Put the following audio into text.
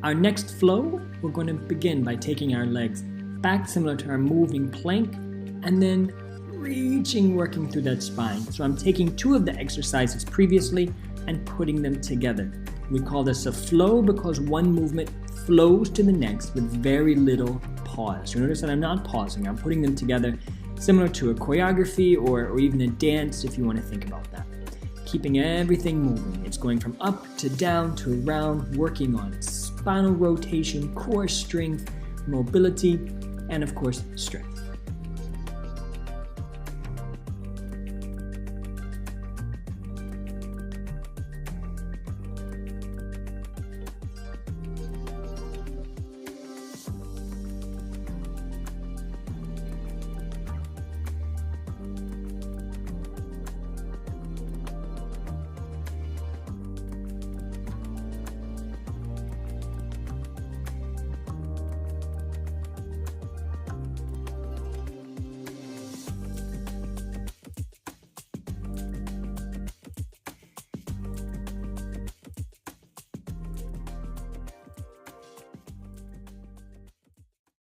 Our next flow, we're going to begin by taking our legs back similar to our moving plank and then reaching, working through that spine. So I'm taking two of the exercises previously and putting them together. We call this a flow because one movement flows to the next with very little pause. You notice that I'm not pausing. I'm putting them together similar to a choreography or even a dance if you want to think about that. Keeping everything moving. It's going from up to down to around, working on spinal rotation, core strength, mobility, and of course, strength.